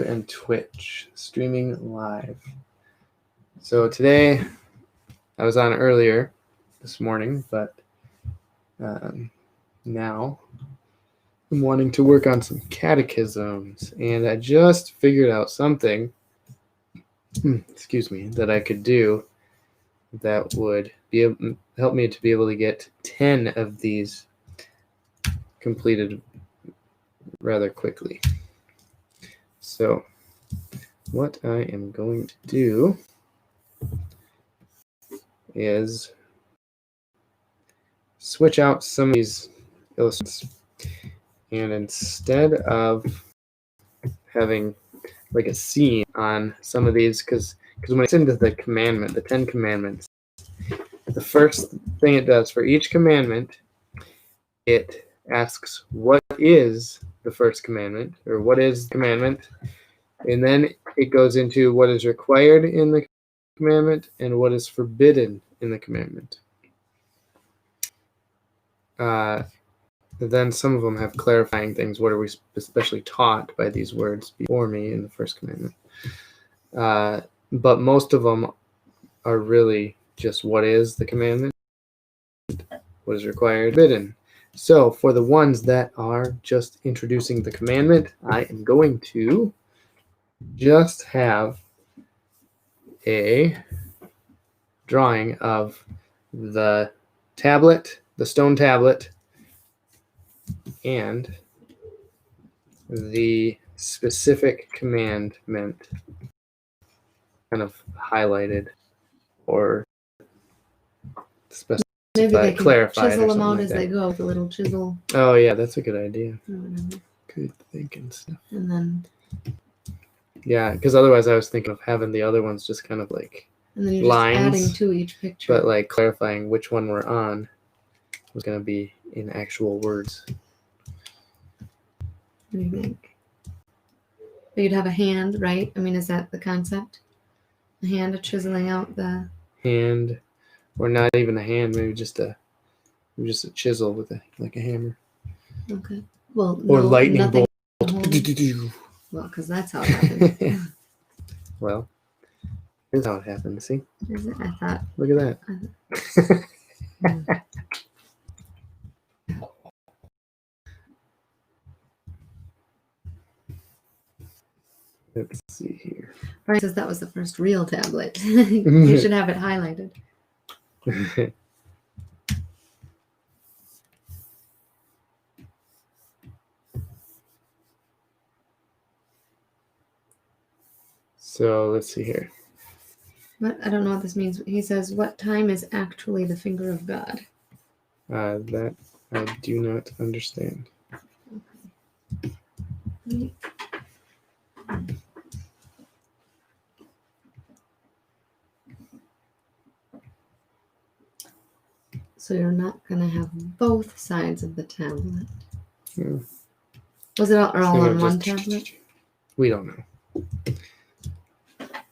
and Twitch, streaming live. So today, I was on earlier this morning, but now I'm wanting to work on some catechisms, and I just figured out something, that I could do that would help me to be able to get 10 of these completed rather quickly. So what I am going to do is switch out some of these illustrations, and instead of having like a scene on some of these, because when it's into the commandment, the 10 commandments, the first thing it does for each commandment, it asks what is the first commandment, or what is the commandment, and then it goes into what is required in the commandment and what is forbidden in the commandment. Then some of them have clarifying things. What are we especially taught by these words before me in the first commandment? But most of them are really just what is the commandment, what is required, forbidden. So for the ones that are just introducing the commandment, I am going to just have a drawing of the tablet, the stone tablet, and the specific commandment kind of highlighted or specified, maybe they can clarified, chisel or them something out like as that. they go with a little chisel. Oh yeah, that's a good idea. Or whatever. Good thinking stuff. And then because otherwise I was thinking of having the other ones just kind of like and then you're lines, just adding to each picture. but like clarifying which one we're on was going to be in actual words. What do you think? But you'd have a hand, right? I mean, is that the concept? A hand of chiseling out the hand, or not even a hand, maybe just a chisel with a hammer. Okay. Well, or lightning bolt. Well, because that's how it happens. Well, here's how it happens. See? Is it? I thought. Look at that. Let's see here. Brian says that was the first real tablet. You should have it highlighted. So let's see here. What? I don't know what this means. He says, what time is actually the finger of God? That I do not understand. Okay. So you're not going to have both sides of the tablet. Yeah. Was it all on one tablet? We don't know.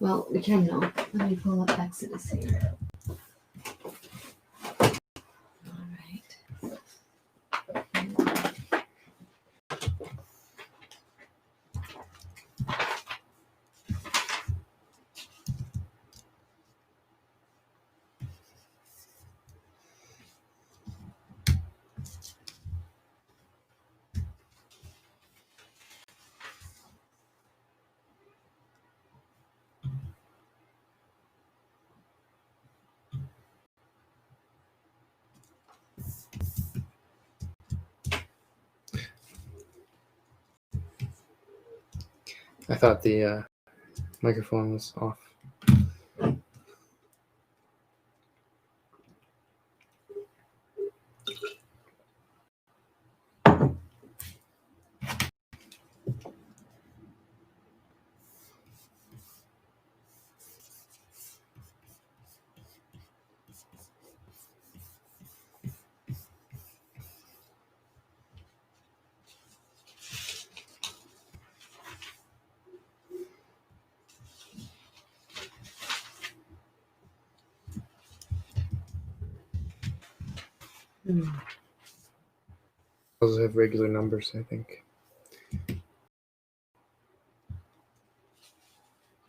Well, we can know. Let me pull up Exodus here. All right. I thought the microphone was off. Those have regular numbers, I think.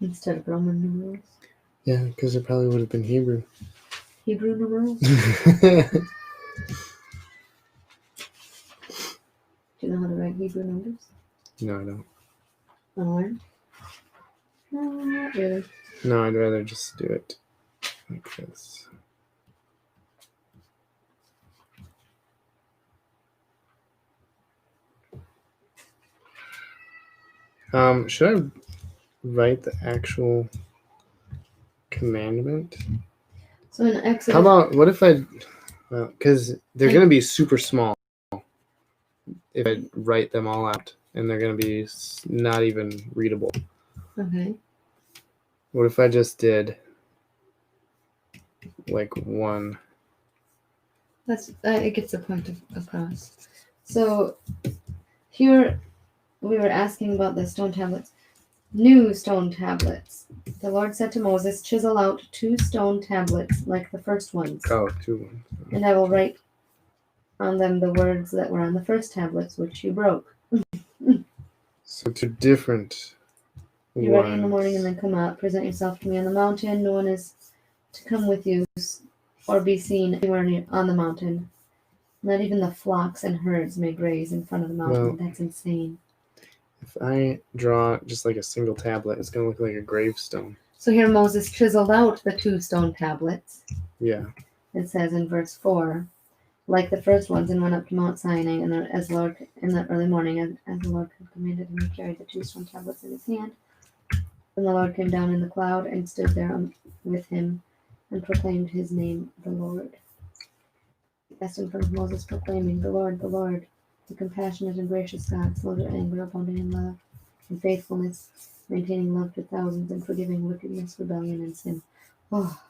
Instead of Roman numerals. Yeah, because it probably would have been Hebrew. Hebrew numerals? No, Do you know how to write Hebrew numbers? I don't. Want to learn? No, not really. No, I'd rather just do it like this. Should I write the actual commandment? So in Exodus... How about, what if I, because they're going to be super small if I write them all out, and they're going to be not even readable. Okay. What if I just did like one? That's it gets the point across. So here we were asking about the stone tablets. New stone tablets. The Lord said to Moses, "Chisel out 2 stone tablets like the first ones, Oh, 2 ones. and I will write on them the words that were on the first tablets, which you broke." So 2 different Be ready in the morning and then come out. Present yourself to me on the mountain. No one is to come with you or be seen anywhere on the mountain. Not even the flocks and herds may graze in front of the mountain. Well, that's insane. If I draw just like a single tablet, it's going to look like a gravestone. So here Moses chiseled out the 2 stone tablets. Yeah. It says in verse 4, like the first ones, and went up to Mount Sinai, and as Lord in the early morning, as the Lord had commanded him, he carried the 2 stone tablets in his hand. Then the Lord came down in the cloud and stood there with him, and proclaimed his name, the Lord. He passed in front of Moses, proclaiming, the Lord, the compassionate and gracious God, slow to anger, abounding in love and faithfulness, maintaining love to thousands, and forgiving wickedness, rebellion, and sin. Oh,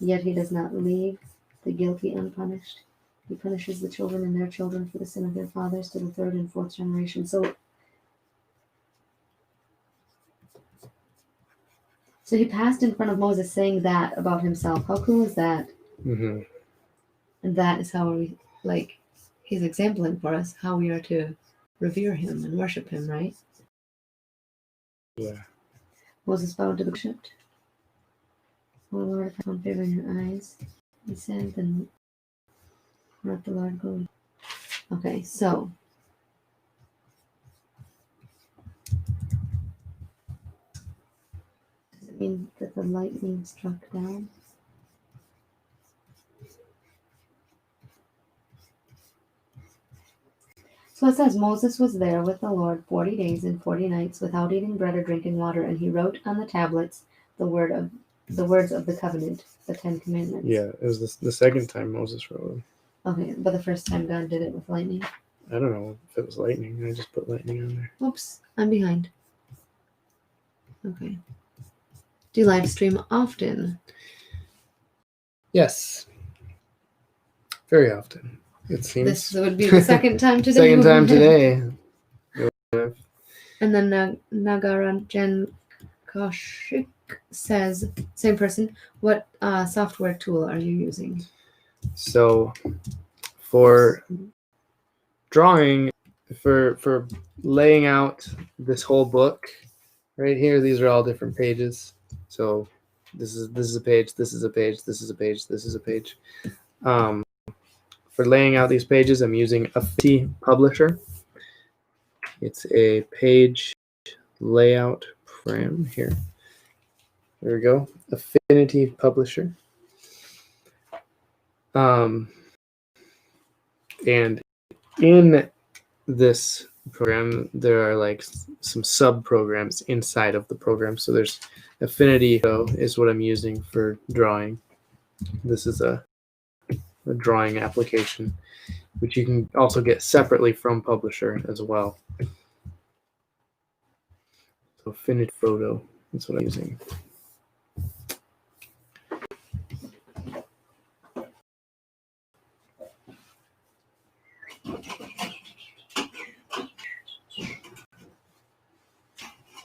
yet he does not leave the guilty unpunished. He punishes the children and their children for the sin of their fathers to the 3rd and 4th generation. So he passed in front of Moses saying that about himself. How cool is that? Mm-hmm. And that is how we, like, he's exempling for us how we are to revere him and worship him, right? Yeah. Moses bowed to the worshipped. Oh Lord, if I found favor in your eyes, he said, then let the Lord go. Okay, so does it mean that the lightning struck down? So it says Moses was there with the Lord 40 days and 40 nights without eating bread or drinking water, and he wrote on the tablets the words of the covenant, the 10 Commandments. Yeah, it was the second time Moses wrote them. Okay, but the first time God did it with lightning. I don't know if it was lightning. I just put lightning on there. Oops, I'm behind. Okay. Do you live stream often? Yes. Very often, it seems. This would be the second time today. Second time today. And then Nagarajan Kaushik says, same person, what software tool are you using? So for drawing, for laying out this whole book right here, these are all different pages. So this is a page, this is a page, this is a page, this is a page. For laying out these pages, I'm using Affinity Publisher. It's a page layout program here. There we go. Affinity Publisher. And in this program, there are like some sub programs inside of the program. So there's Affinity is what I'm using for drawing. This is a drawing application, which you can also get separately from Publisher as well. So Affinity Photo, that's what I'm using.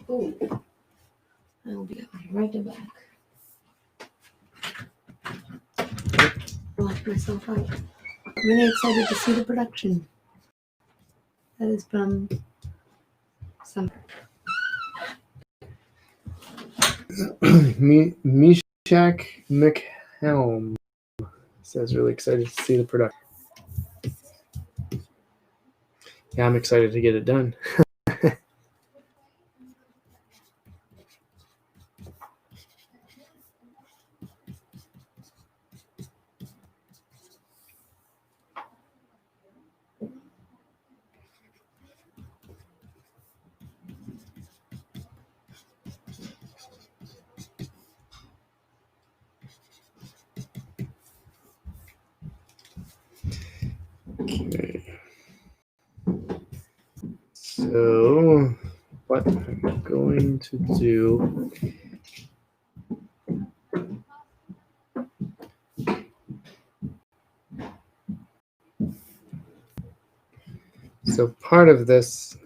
Oh, I'll be right back. Lock myself out. I'm really excited to see the production. That is from some. Meshach McHelm says really excited to see the production. Yeah, I'm excited to get it done. Okay. So, what I'm going to do so part of this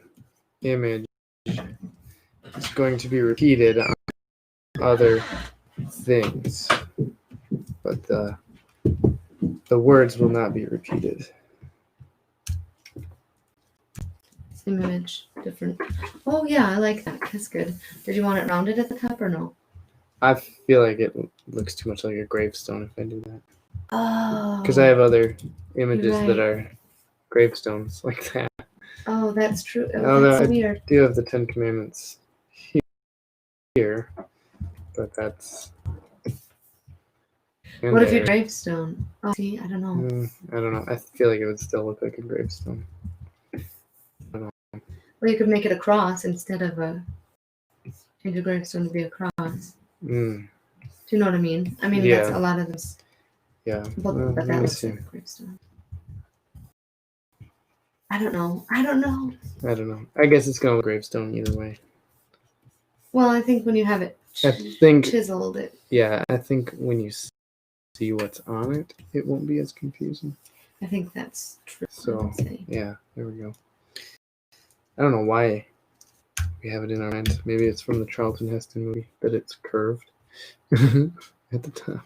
image is going to be repeated on other things, but the words will not be repeated. Same image, different. Oh yeah, I like that. That's good. Did you want it rounded at the top or no? I feel like it looks too much like a gravestone if I do that. Oh. Because I have other images Right. that are gravestones like that. Oh, that's true. Oh, Although that's so I weird. do have the Ten Commandments here, but that's. What if your gravestone? Oh, see, I don't know. I don't know. I feel like it would still look like a gravestone. Well, you could make it a cross instead of a. Make a gravestone to be a cross. Mm. Do you know what I mean? I mean, Yeah. that's a lot of this. Yeah. But Let that me looks see. like a gravestone. I don't know. I don't know. I guess it's gonna look gravestone either way. Well, I think when you have it chiseled, it. Yeah, I think when you see what's on it, it won't be as confusing. I think that's true. So yeah, there we go. I don't know why we have it in our mind. Maybe it's from the Charlton Heston movie that it's curved at the top.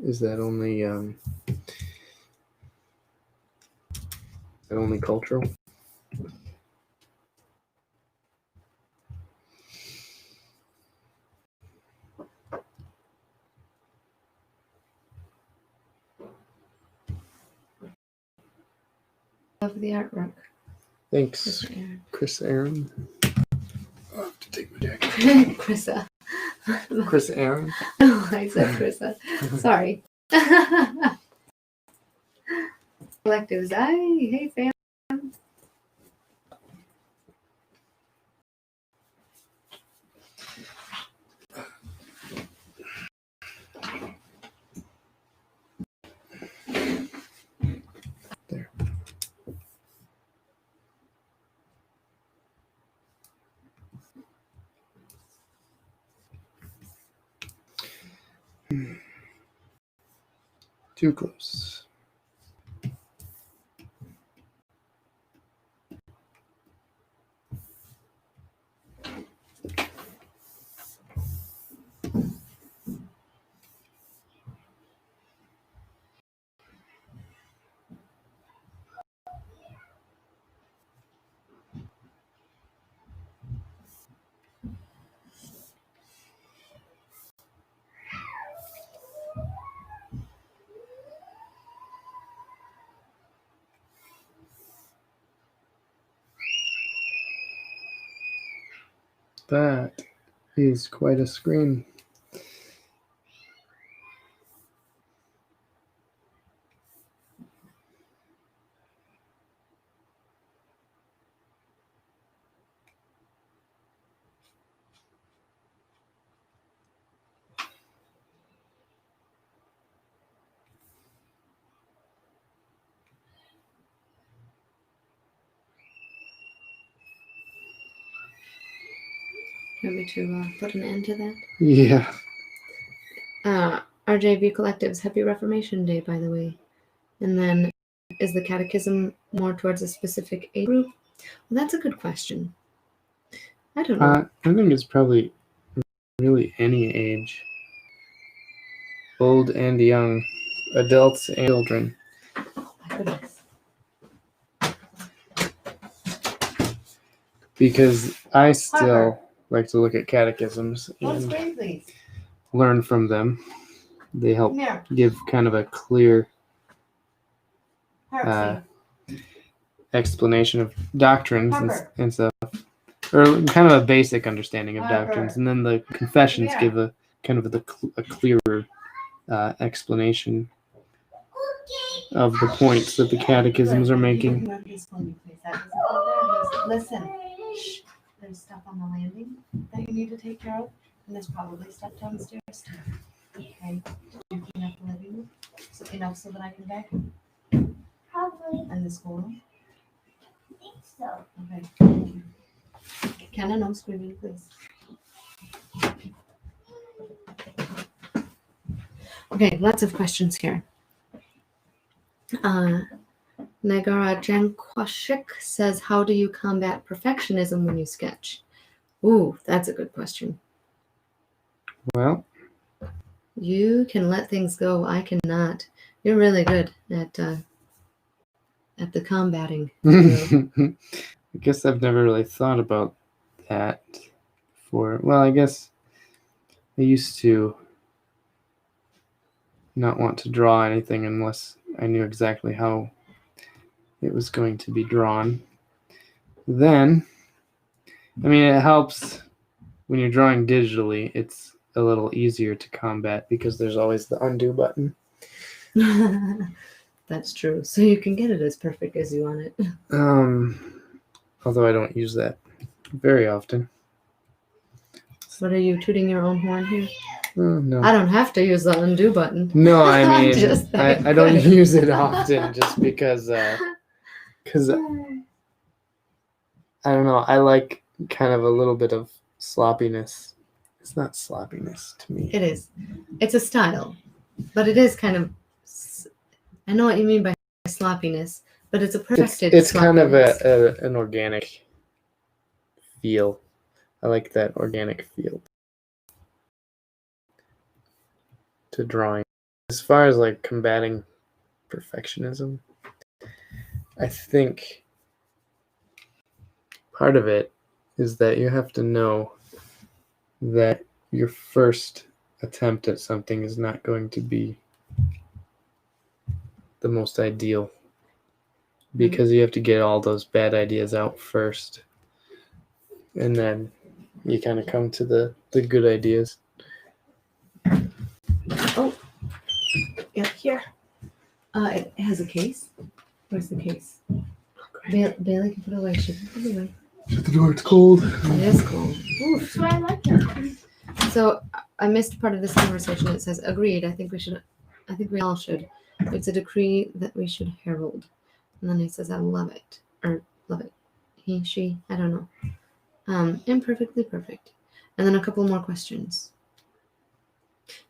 Is that only cultural? Love the artwork. Thanks, Chris Aaron. I'll have to take my jacket. Chrissa. Chris Aaron? No, I said Chrissa. Sorry. Collectives. Hey, fam. There. Too close. That is quite a screen. You want me to put an end to that? Yeah. RJV Collectives, Happy Reformation Day, by the way. And then, is the Catechism more towards a specific age group? Well, that's a good question. I don't know. I think it's probably really any age. Old and young. Adults and children. Oh my goodness. Because I still... Harper. like to look at catechisms One and screen, please. learn from them. They help Come here. give kind of a clear Harper, explanation of doctrines Harper. and stuff, or kind of a basic understanding of Harper. doctrines, and then the confessions Yeah. give a kind of a clearer explanation of the points that the catechisms are making. Listen. Shh. There's stuff on the landing that you need to take care of, and there's probably stuff downstairs too. Okay. Did you clean up the living room? Enough so that I can vacuum? Probably. And the schoolroom? I think so. Okay. Kenna, no screaming, please. Okay, lots of questions here. Nagara Jankwashik says, how do you combat perfectionism when you sketch? Ooh, that's a good question. Well, You can let things go. I cannot. You're really good at the combating. I guess I've never really thought about that before. Well, I guess I used to not want to draw anything unless I knew exactly how it was going to be drawn. Then, I mean, it helps when you're drawing digitally. It's a little easier to combat because there's always the undo button. That's true. So you can get it as perfect as you want it. Although I don't use that very often. What are you tooting your own horn here? No. I don't have to use the undo button. No, I mean, Just that I don't good. use it often just because I don't know, I like kind of a little bit of sloppiness. It's not sloppiness to me. It is. It's a style, but it is kind of. I know what you mean by sloppiness, but it's a perfected. It's kind of sloppiness. an organic feel. I like that organic feel to drawing. As far as like combating perfectionism, I think part of it is that you have to know that your first attempt at something is not going to be the most ideal because you have to get all those bad ideas out first, and then you kind of come to the good ideas. Oh, yeah, here. It has a case. Where's the case? Bailey can put it away. She can put it away. Shut the door, it's cold. It is cold. Oof. So I like it. So I missed part of this conversation. It says, agreed. I think we all should. It's a decree that we should herald. And then he says, I love it. Or love it. He, she, I don't know. Imperfectly perfect. And then a couple more questions.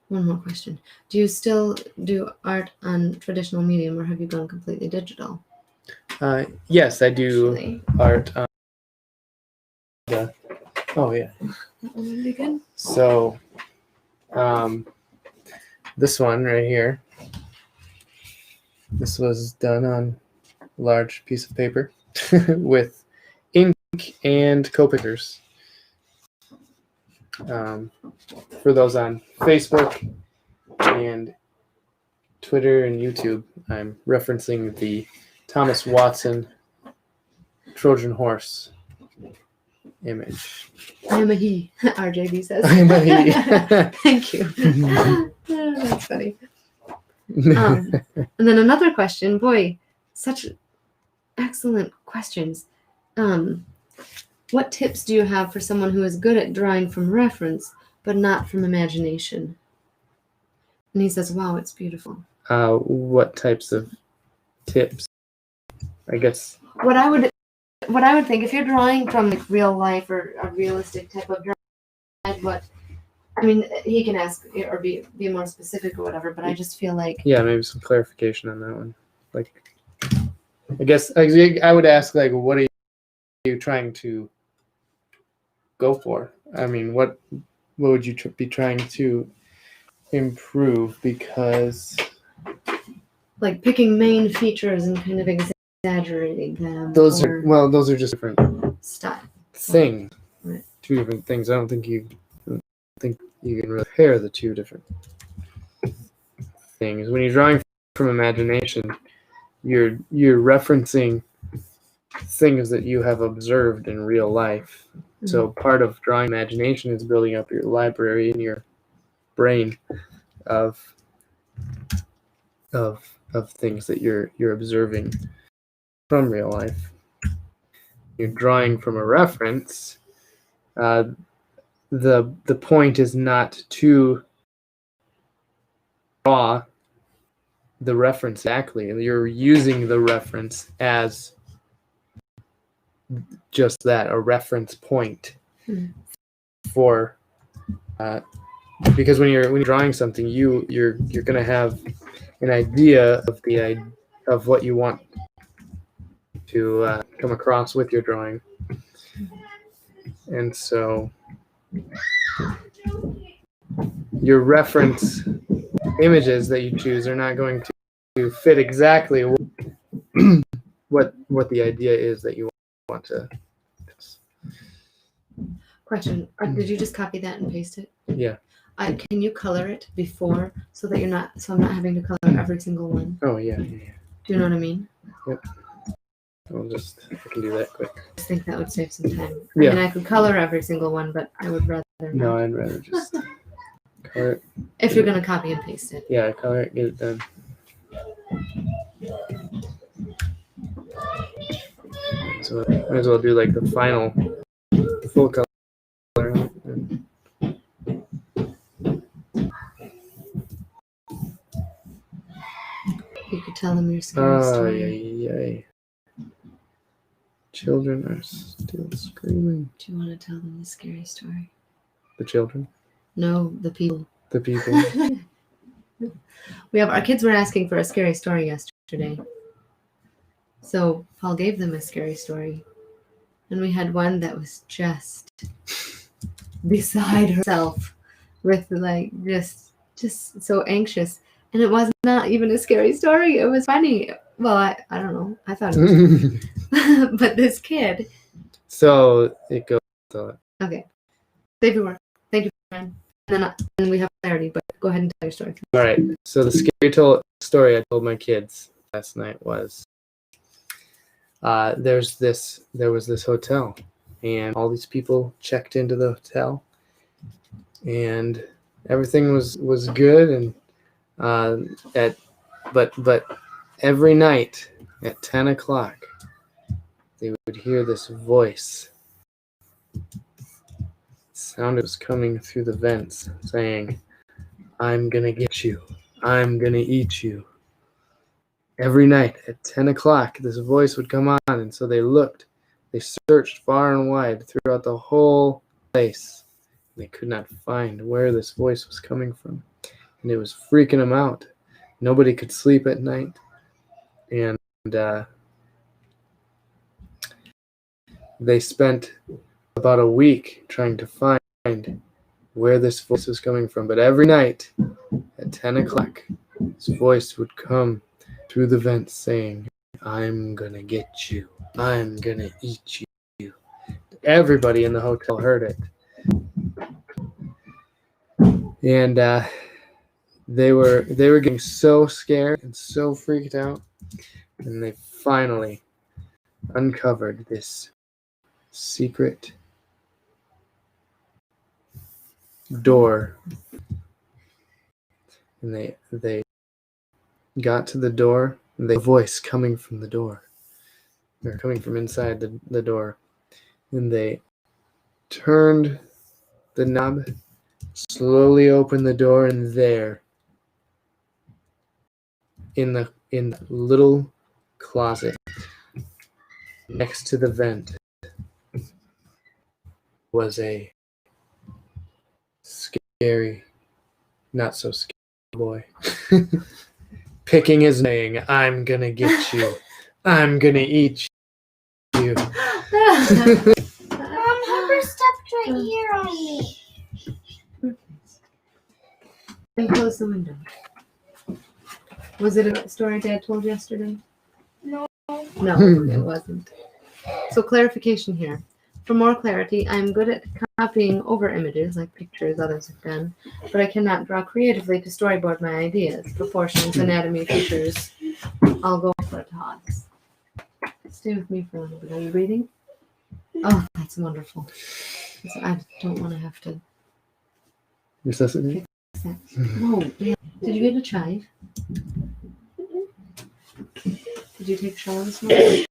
One more question. Do you still do art on traditional medium, or have you gone completely digital? Yes, I do Actually. art on oh yeah. That one would be good. So this one right here, this was done on a large piece of paper with ink and co-pickers. For those on Facebook and Twitter and YouTube, I'm referencing the Thomas Watson Trojan horse image. I am a he, RJB says. I am a he. Thank you. That's funny. And then another question. Boy, such excellent questions. What tips do you have for someone who is good at drawing from reference, but not from imagination? And he says, wow, it's beautiful. What types of tips? I guess. What I would think, if you're drawing from like real life or a realistic type of drawing, what I mean, he can ask or be more specific or whatever, but I just feel like Yeah, maybe some clarification on that one. Like, I guess I would ask, like, what are you trying to go for? I mean, what would you be trying to improve? Because like picking main features and kind of exaggerating them. those are just different style. things Right. two different things. I don't think you can really pair the two different things. When you're drawing from imagination, you're referencing things that you have observed in real life. Mm-hmm. So part of drawing imagination is building up your library in your brain of things that you're observing from real life. You're drawing from a reference. The point is not to draw the reference exactly. You're using the reference as just that, a reference point for because when you're drawing something, you're going to have an idea of what you want to come across with your drawing, and so your reference images that you choose are not going to fit exactly what the idea is that you want to. Question: Did you just copy that and paste it? Yeah. Can you color it before so that I'm not having to color every single one? Oh yeah. Do you know what I mean? Yep. I can do that quick. I think that would save some time. Yeah. I mean, I could color every single one, but I would rather not. No, I'd rather just color it. If you're gonna copy and paste it. Yeah, color it, get it done. So might as well do like the full color. You could tell them your scary story. Ay. Children are still screaming. Do you want to tell them the scary story? The children? No, the people. The people. Our kids were asking for a scary story yesterday. So Paul gave them a scary story. And we had one that was just beside herself with just so anxious. And it was not even a scary story. It was funny. Well, I don't know. I thought it was. But this kid. So it goes. Okay. Save your work. Thank you, friend. And then we have clarity, but go ahead and tell your story. All right. So the scary story I told my kids last night was there was this hotel, and all these people checked into the hotel, and everything was good, and but every night at 10 o'clock they would hear this voice. Sound was coming through the vents saying, "I'm gonna get you. I'm gonna eat you." Every night at 10 o'clock, this voice would come on, and so they searched far and wide throughout the whole place. They could not find where this voice was coming from, and it was freaking them out. Nobody could sleep at night, and they spent about a week trying to find where this voice was coming from. But every night at 10 o'clock, this voice would come through the vents saying, "I'm gonna get you. I'm gonna eat you." Everybody in the hotel heard it. And they were getting so scared and so freaked out. And they finally uncovered this secret door, and they got to the door, and the voice coming from the door, or coming from inside the door, and they turned the knob, slowly opened the door, and there, in the little closet next to the vent, was a scary, not so scary boy, picking his saying, "I'm gonna get you. I'm gonna eat you." Mom, Harper stepped right here on me. And close the window. Was it a story Dad told yesterday? No. No, it wasn't. So clarification here. For more clarity, I am good at copying over images, like pictures others have done, but I cannot draw creatively to storyboard my ideas. Proportions, anatomy, features, I'll go for toss. Stay with me for a little bit. Are you reading? Oh, that's wonderful. I don't want to have to... Resuscitate? No, yeah. Did you get a chive? Did you take a shower this morning?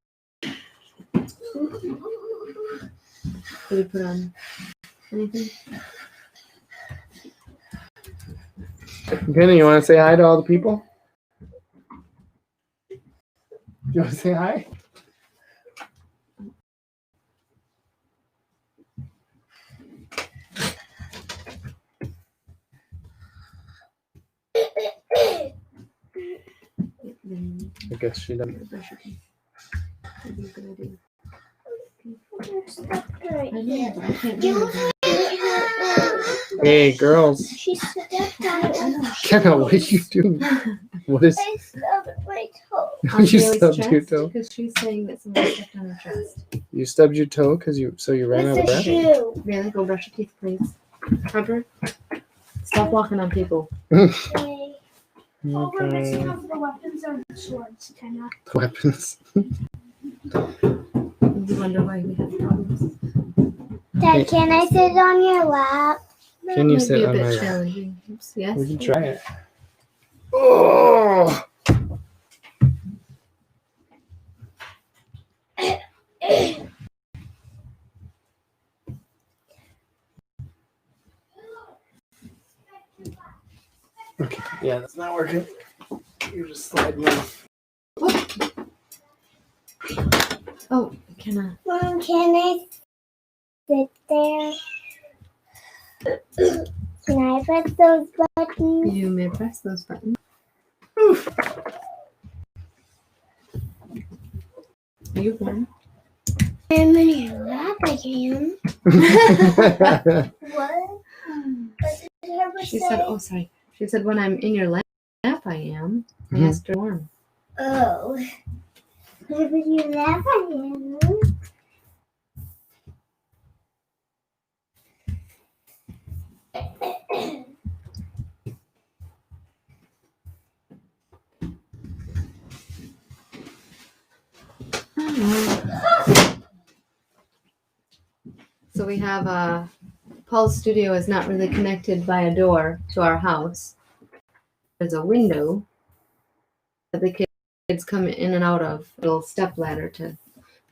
Did you put on anything? Kenny, you want to say hi to all the people? You want to say hi? I guess she doesn't. That'd be a good idea. Right I know, here. but I can't You do that. Hey, girls. She stepped on it. Kenna, what are you doing? What is... I stubbed my toe. On You Bailey's stubbed your chest, toe? because she's saying that someone stepped on her chest. You stubbed your toe because you ran out of With breath? a shoe. Bailey, go brush your teeth, please. Harper, stop walking on people. Okay. Oh, we're missing Okay. half the weapons or the swords, Kenna. Weapons. You wonder why we have problems. Dad, can I sit on your lap? Can you Might sit be a on bit my lap? challenging. Oops, yes. We can try it. Oh! Okay, yeah, that's not working. You're just sliding off. Oh, can I? Mom, can I sit there? Can I press those buttons? You may press those buttons. Are you warm? I'm in your lap, I can. What? What did Herbert She say? said, oh, sorry. She said, when I'm in your lap, I am. I Mhm. asked her warm. Oh. Herbert, you lap, I am. So we have Paul's studio is not really connected by a door to our house. There's a window that the kids come in and out of, a little step ladder to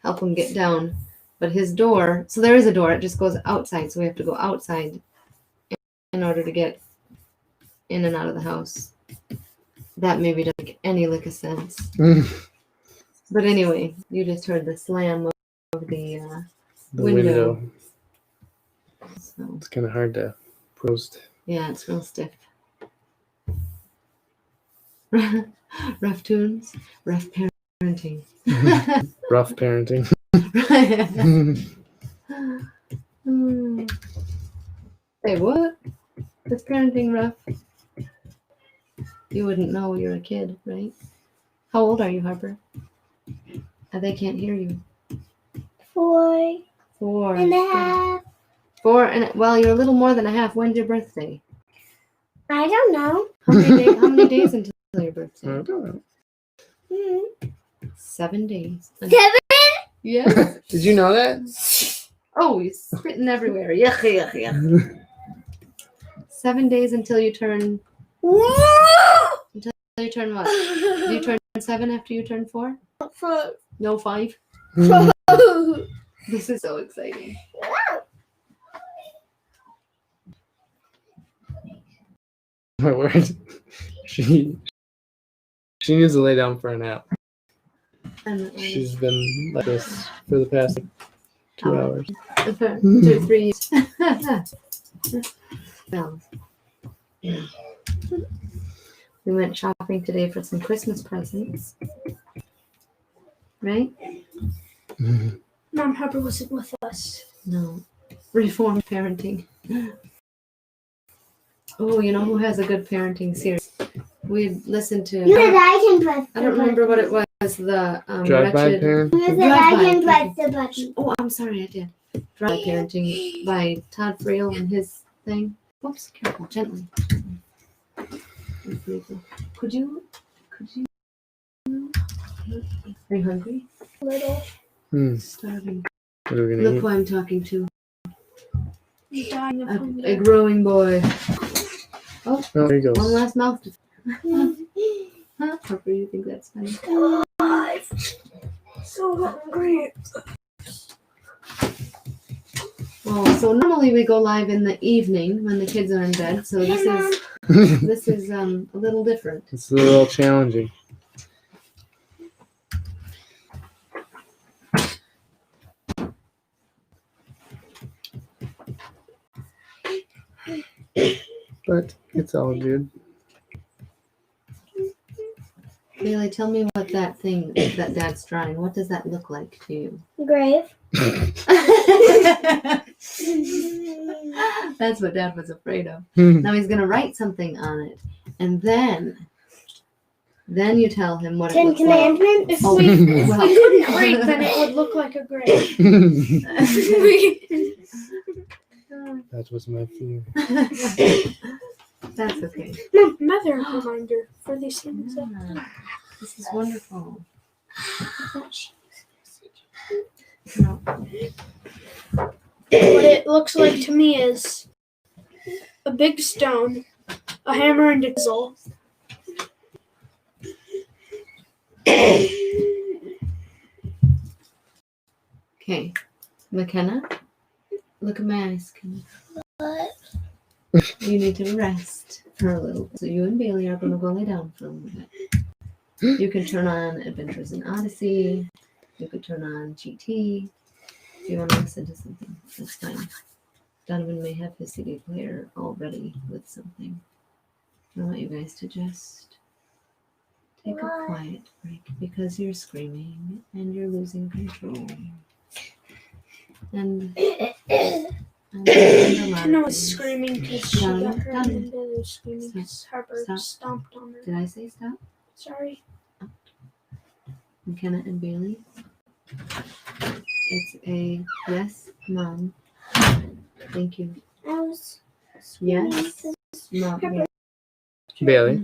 help them get down. But his door, so there is a door, it just goes outside, so we have to go outside in order to get in and out of the house. That maybe doesn't make any lick of sense. But anyway, you just heard the slam of the The window. window. So It's kind of hard to post. yeah, it's real stiff. Rough tunes, rough parenting. Rough parenting. Say what? Is parenting rough? You wouldn't know, you're a kid, right? How old are you, Harper? They can't hear you. 4 4 and a half. 4 and well, you're a little more than a half. When's your birthday? I don't know. How many days until your I birthday? don't know. Hmm. 7 days. 7? Yes. Did you know that? Oh, he's spitting everywhere. Yuck, yuck, yuck. 7 days until you turn. Until you turn what? Do you turn 7 after you turn 4? No, 5. This is so exciting. My word. She needs to lay down for a nap. And She's been like this for the past 2 hours. 2, 3 years. Well, yeah. We went shopping today for some Christmas presents. Right? Mom Harper wasn't with us. No. Reformed parenting. Oh, you know who has a good parenting series? We listened to. You said I can press the I don't remember what it button. was. The Drive-by wretched. parent. You said I Drive-by. can press the button. Oh, I'm sorry, I did. Dry Parenting by Todd Frail and his thing. Whoops, careful, gently. Could you? Are you hungry? Little. Starving. What are we gonna Look eat? who I'm talking to. I'm dying of A hunger. growing boy. Oh, there he goes. One last mouth. Harper, you think that's funny? So hungry. Oh, so normally we go live in the evening when the kids are in bed. So this is a little different. It's a little challenging. But it's all good. Bailey, tell me what that thing that Dad's drawing. What does that look like to you? Grave. That's what Dad was afraid of. Now he's gonna write something on it, and then you tell him what it Ten looks like. Commandments. If Oh, we well. couldn't grade, then it would look like a grave. That was my fear. That's okay. Another reminder for these things. Ah, this is wonderful. No. What it looks like to me is a big stone, a hammer, and a chisel. Okay, McKenna, look at my eyes. What? You need to rest for a little bit. So you and Bailey are going to go lay down for a little bit. You can turn on Adventures in Odyssey. You could turn on GT. If you want to listen to something, that's fine. Donovan may have his CD player already with something. I want you guys to just take a quiet break because you're screaming and you're losing control. And Hannah was screaming because she got hurt, and Billy was screaming because Harper stomped on her. Did I say stop? Sorry. McKenna and Bailey. It's a yes, Mom. Thank you. I was. Yes, Mom. Harper. Bailey.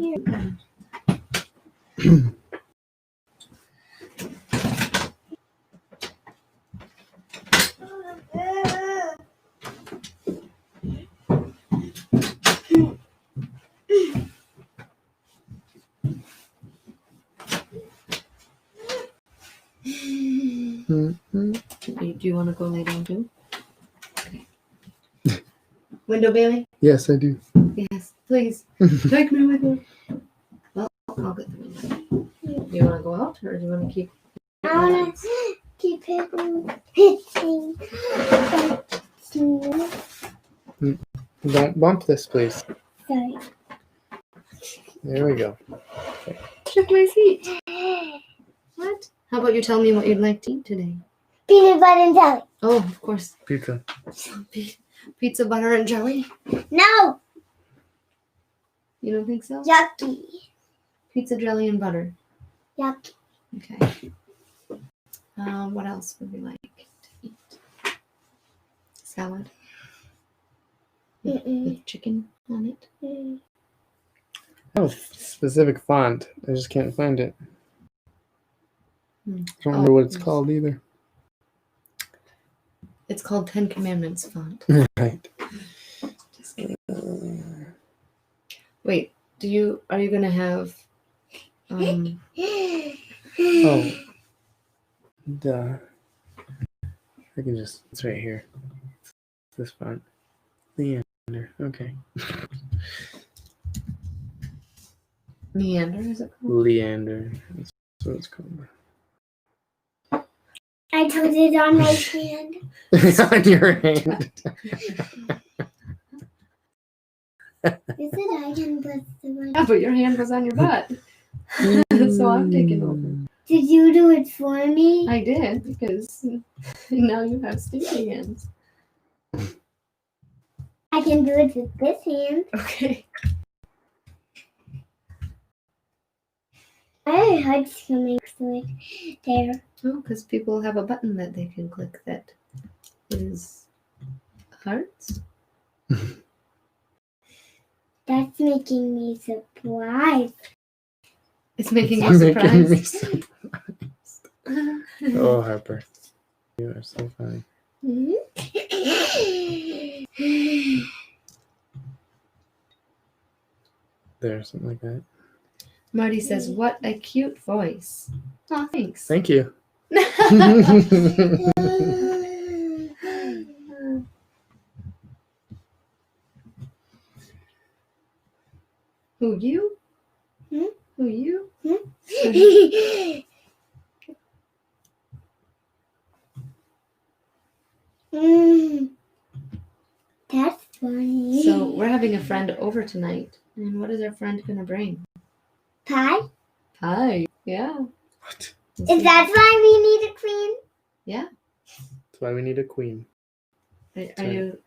Do you want to go lay down too? Okay. Window, Bailey? Yes, I do. Yes, please. Take me with you. Well, I'll get the window. Do you want to go out or do you want to keep? I want to keep hitting. Don't bump this, please. Sorry. There we go. Check my seat. What? How about you tell me what you'd like to eat today? Peanut butter and jelly. Oh, of course. Pizza. Pizza, butter, and jelly? No. You don't think so? Yucky. Pizza, jelly, and butter. Yucky. Okay. What else would we like to eat? Salad with chicken on it. I have a specific font. I just can't find it. I don't remember what it's called either. It's called 10 Commandments font. Right. Just kidding. Wait, are you gonna have Oh. Duh. I can just, it's right here. This font. Leander. Okay. Meander, is it called? Leander. That's what it's called. I told it on my hand. On your hand. You said I can press the button. Yeah, but your hand was on your butt. So I'm taking over. Did you do it for me? I did, because now you have stinky hands. I can do it with this hand. Okay. I have hearts coming through it there. Oh, because people have a button that they can click that is Hearts? That's making me surprised. It's making you Making me surprised. Oh, Harper. You are so funny. There, something like that. Marty says, what a cute voice. Oh, thanks. Thank you. Who, you? Hmm? Who, you? That's funny. So we're having a friend over tonight. And what is our friend going to bring? Pie? Pie. Yeah. What? Is that why we need a queen? That's why we need a queen. Are you...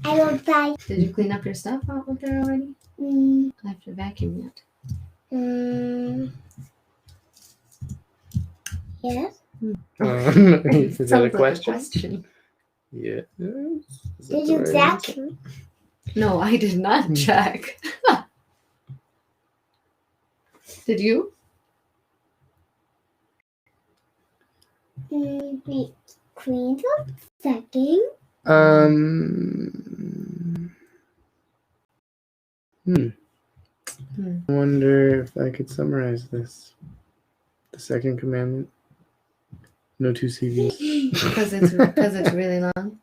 I love pie. Did you clean up your stuff out there already? I have to vacuum yet. Yes. Is that a Sounds like question? Yeah. Did you check? No, I did not check. Did you? Wait. Queen for second. I wonder if I could summarize this. The second commandment. No two CVs. Because it's really long.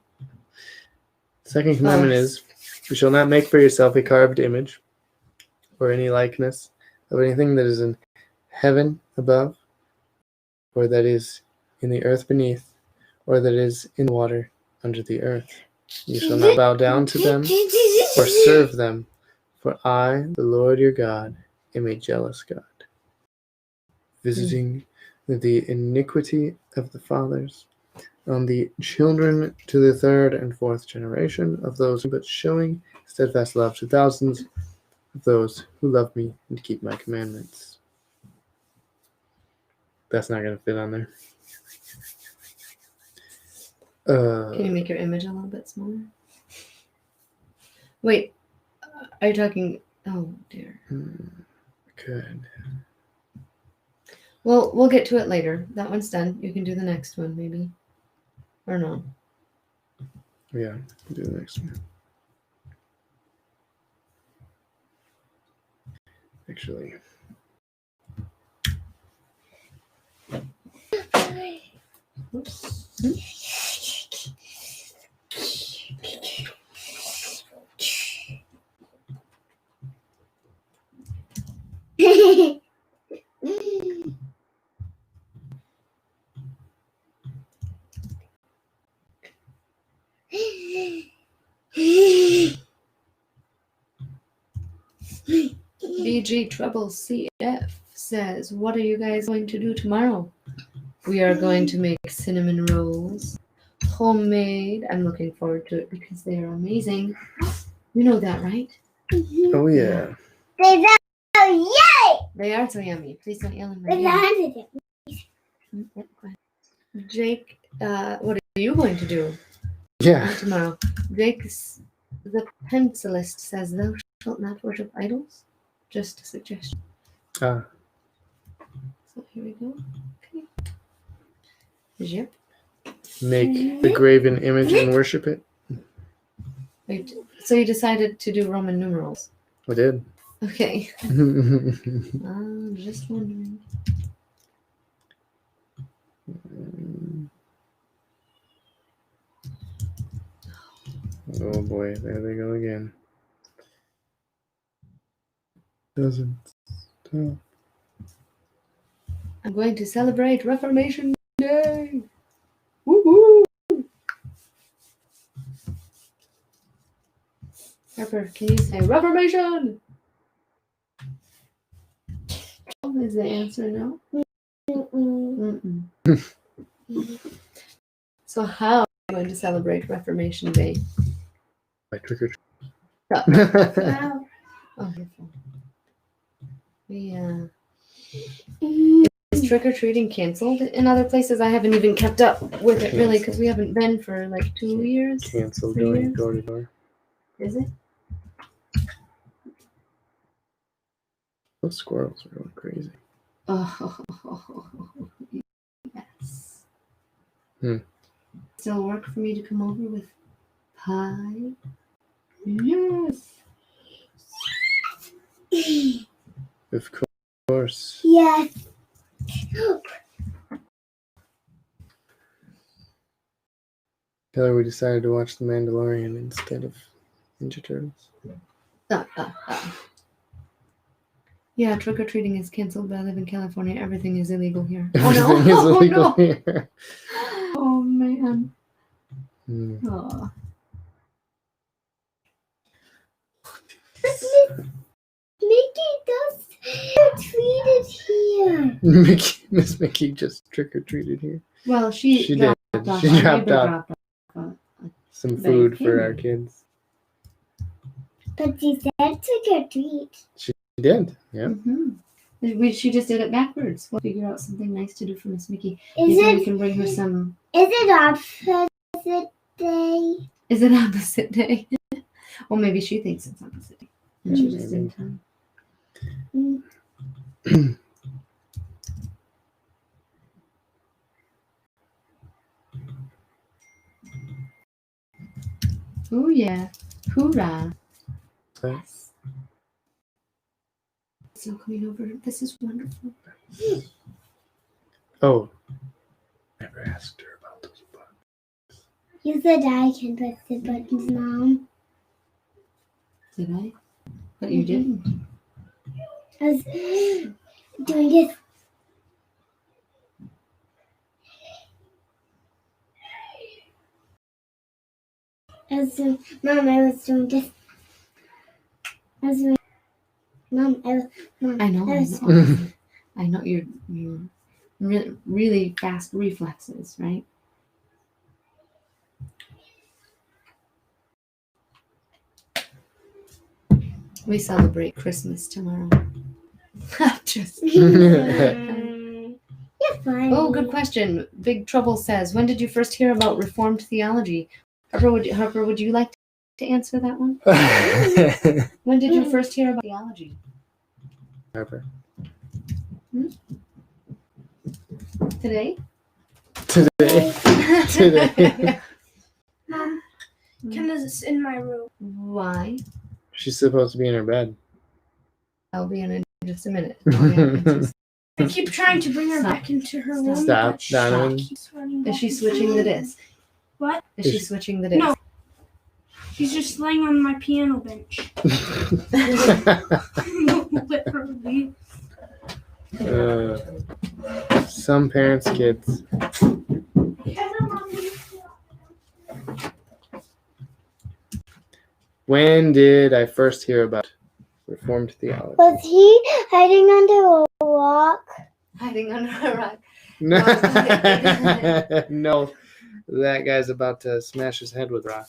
Second commandment is, you shall not make for yourself a carved image or any likeness of anything that is in heaven above, or that is in the earth beneath, or that is in the water under the earth. You shall not bow down to them or serve them, for I, the Lord your God, am a jealous God, visiting the iniquity of the fathers on the children to the third and fourth generation of those, but showing steadfast love to thousands of those who love me and keep my commandments. That's not going to fit on there. Can you make your image a little bit smaller? Wait, are you talking... Oh, dear. Good. Well, we'll get to it later. That one's done. You can do the next one, maybe. Or no. Yeah, do the next one. Actually. Oops. BG Trouble CF says, what are you guys going to do tomorrow? We are going to make cinnamon rolls. Homemade. I'm looking forward to it because they are amazing. You know that, right? Oh, yeah. Yay! They are so yummy. Please don't yell in my But ear. landed it. Yep, go ahead. Jake, what are you going to do Yeah. tomorrow? Jake, the pencilist, says, thou shalt not worship idols. Just a suggestion. Ah. So here we go. Okay. Yep. Make the graven image and worship it. Wait, so you decided to do Roman numerals. I did. Okay. Just wondering. Oh boy, there they go again. Doesn't stop. I'm going to celebrate Reformation Day. Woohoo! Harper, can you say Reformation? Is the answer no? Mm-mm. So how are you going to celebrate Reformation Day? By trick or treat. Stop. Wow. Oh, your phone. We trick-or-treating canceled in other places? I haven't even kept up with it really because we haven't been for like 2 years. Canceled 3 going years? door to door. Is it? Those squirrels are going crazy. Oh, yes. Still work for me to come over with pie? Yes. Of course. Yes. Taylor, we decided to watch The Mandalorian instead of Ninja Turtles. Yeah, trick-or-treating is canceled, but I live in California. Everything is illegal here. Everything is illegal Oh, no. here. Oh, man. Hmm. Oh. Mickey does treated here. Miss Mickey just trick-or-treated here. Well, she She dropped did. off. She Our dropped neighbor off dropped off. some But food it for came. our kids. But she said trick or treat. She did, yeah. Mm-hmm. She just did it backwards. We'll figure out something nice to do for Miss Mickey. Is Maybe we it can bring her some. opposite day? Is it opposite day? Well, maybe she thinks it's opposite day. And she just didn't tell. Oh, yeah. Hoorah. Okay. Yes. So coming over. This is wonderful. Oh. Never asked her about those buttons. You said I can press the buttons, Mom. Did I? But you didn't. I was doing this. Mom, I was doing this. Mom, I know. I know you're really fast reflexes, right? We celebrate Christmas tomorrow. Just You're fine. Oh, good question. Big Trouble says, when did you first hear about Reformed theology? Harper, would you like to answer that one? When did you first hear about theology? Harper. Today? Today. Mom, Kenna's in my room. Why? She's supposed to be in her bed. I'll be in just a minute. I keep trying to bring her back into her room. Stop, but she Donovan. keeps running Is she back switching into the her room. disc? What? Is she switching the disc? No. She's just laying on my piano bench. Literally. Some parents' kids. When did I first hear about Reformed theology? Was he hiding under a rock? Hiding under a rock. No, that guy's about to smash his head with a rock.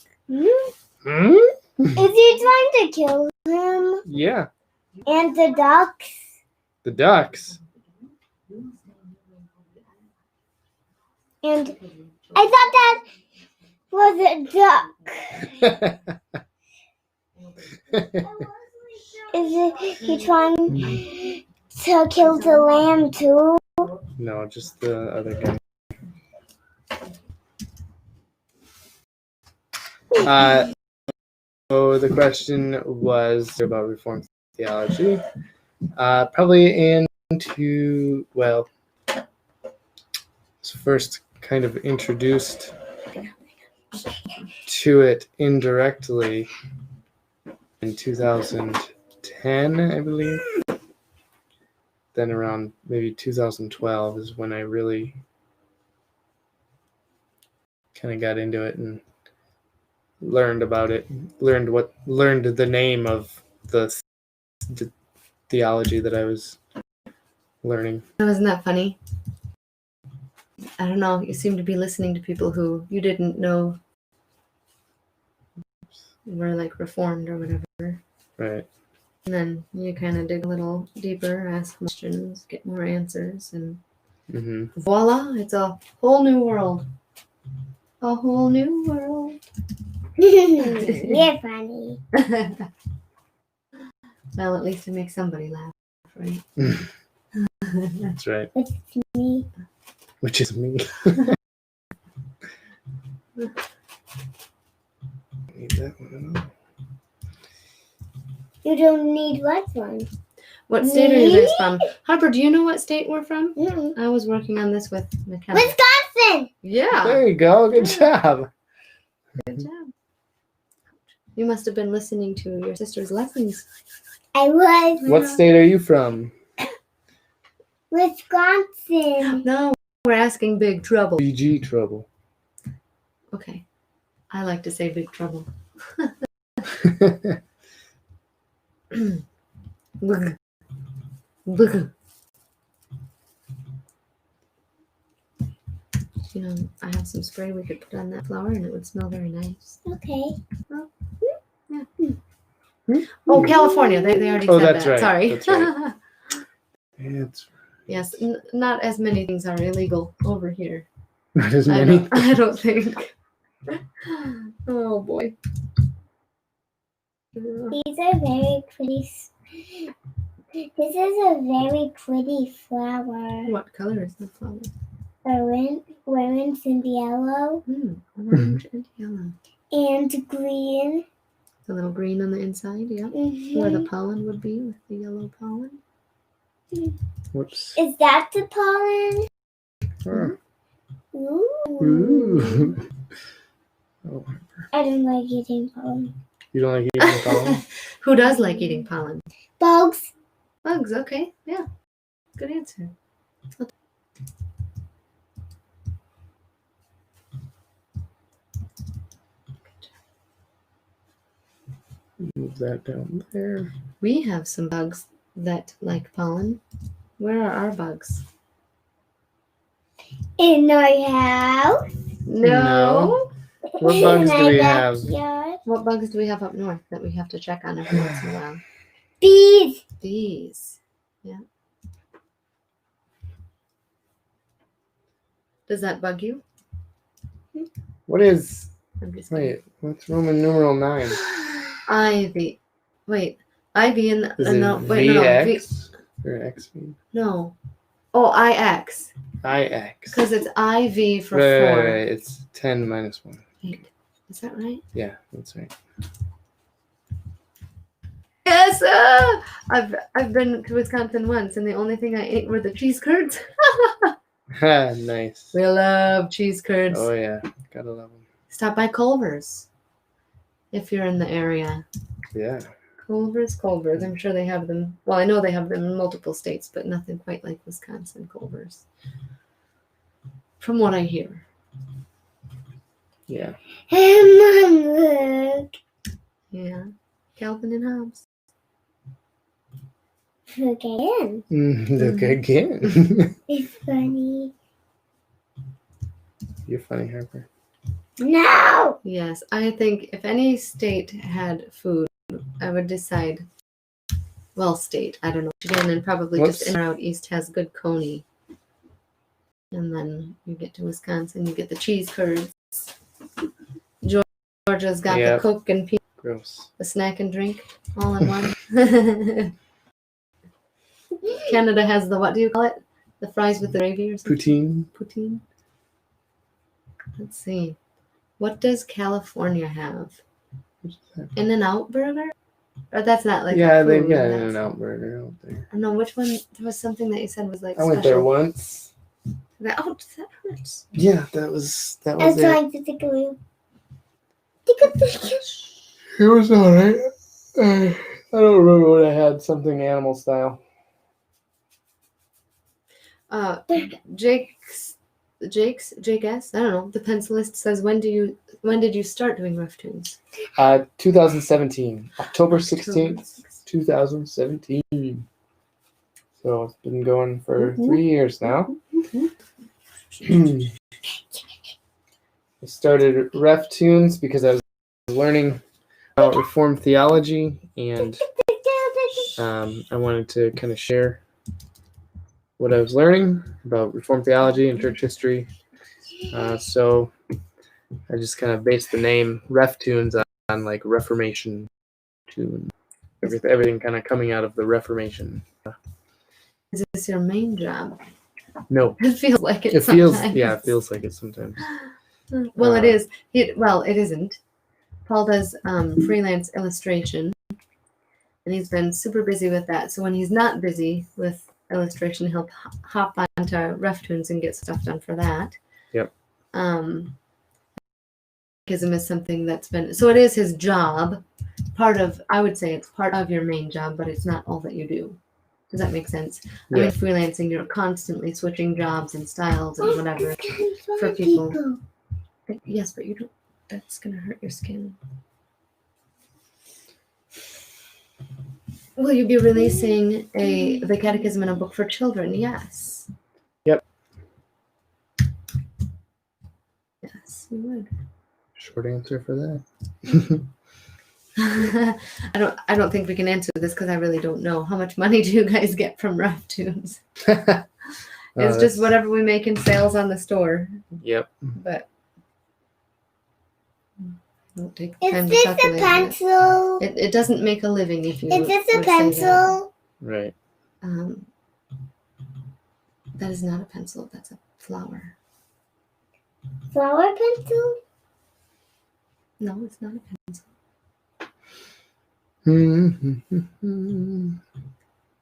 Hmm? Is he trying to kill him? Yeah, And the ducks? the ducks. And I thought that was a duck. Is he trying to kill the lamb too? No, just the other guy. So the question was about Reformed theology. Probably was first kind of introduced to it indirectly in 2010, I believe. Then around maybe 2012 is when I really kind of got into it and learned about it, learned the name of the theology that I was learning. Isn't that funny? I don't know. You seem to be listening to people who you didn't know were like Reformed or whatever. Right. And then you kind of dig a little deeper, ask questions, get more answers, and Mm-hmm. Voila, it's a whole new world. A whole new world. You're funny. Well, at least it makes somebody laugh, right? That's right. It's me. Which is me. Need that one at all. You don't need what one? What state are you guys from? Harper, do you know what state we're from? Mm-mm. I was working on this with McKenna. Wisconsin! Yeah. There you go. Good job. Good job. You must have been listening to your sister's lessons. I was. What state are you from? Wisconsin. No, we're asking Big Trouble. BG trouble. Okay. I like to say Big Trouble. Bug. Bug. You know, I have some spray we could put on that flower and it would smell very nice. Okay. Oh, California. They already Oh, said that's that. right. Sorry. That's right. It's Yes, not as many things are illegal over here. not as I many. don't think. Oh boy. These are very pretty. This is a very pretty flower. What color is the flower? Orange and yellow Orange and yellow. and green. The little green on the inside, yeah. Mhm. Where the pollen would be with the yellow pollen. Whoops. Is that the pollen? Oh. Ooh. Ooh. Oh, I don't like eating pollen. you don't like eating pollen? Who does like eating pollen? Bugs. Bugs, okay. Yeah. Good answer. Move that down there. We have some bugs that like pollen. Where are our bugs? In our house. No. What bugs do we have? Backyard. What bugs do we have up north that we have to check on every once in a while? Bees. Bees. Yeah. Does that bug you? What is? I'm just kidding. Wait, what's Roman numeral 9? Ivy. Wait. Ivy in the Is it no. Wait, no. VX or XV? No. Oh, IX. IX. Because it's IV for Right, 4. right. It's 10 minus 1. Wait, is that right? Yeah, that's right. Yes. I've been to Wisconsin once, and the only thing I ate were the cheese curds. Ha, nice. We love cheese curds. Oh yeah, gotta love them. Stop by Culver's if you're in the area. Yeah. Culver's. I'm sure they have them. Well, I know they have them in multiple states, but nothing quite like Wisconsin Culver's. From what I hear. Yeah. And look. Yeah. Calvin and Hobbes. Look again. Look again. It's funny. You're funny, Harper. No. Yes, I think if any state had food, I would decide. Well, state, I don't know. Michigan and probably just in or out east has good coney. And then you get to Wisconsin, you get the cheese curds. Georgia's got Yep. the Coke and pea, Gross. the snack and drink, all in one. Canada has the, what do you call it? The fries with the gravy or something? Poutine. Poutine. Let's see. What does California have? In-N-Out burger? Or that's not like Yeah, a they've food, got that's- In-N-Out burger out there. I don't know which one. There was something that you said was like I went there special. once. That hurts. Yeah, that was I'm it. trying to take a look. It was alright. I don't remember what I had. Something animal style. Jake S. I don't know. The pencilist says, when did you start doing rough tunes? 2017, October 16th, 2017. So it's been going for 3 years now. I started ref tunes because I was learning about Reformed theology, and I wanted to kind of share what I was learning about Reformed theology and church history. So I just kind of based the name Ref Tunes on like Reformation tune. Everything kind of coming out of the Reformation. Is this your main job? No, It feels like it. it feels sometimes. yeah, it feels like it sometimes. Well, it is. Well, it isn't. Paul does freelance illustration, and he's been super busy with that. So when he's not busy with illustration, he'll hop onto RefTunes and get stuff done for that. Yep. Catechism is something that's been, so it is his job. I would say it's part of your main job, but it's not all that you do. Does that make sense? I mean, freelancing, you're constantly switching jobs and styles and whatever for people. Yes, but you don't. That's gonna hurt your skin. Will you be releasing the Catechism in a book for children? Yes. Yep. Yes, you would. Short answer for that. I don't think we can answer this because I really don't know. How much money do you guys get from RefTunes? It's just whatever we make in sales on the store. Yep. But don't take Is time to this a calculate pencil? it doesn't make a living if you. Is this a would say that. pencil? Right. That is not a pencil. That's a flower. Flower pencil? No, it's not a pencil.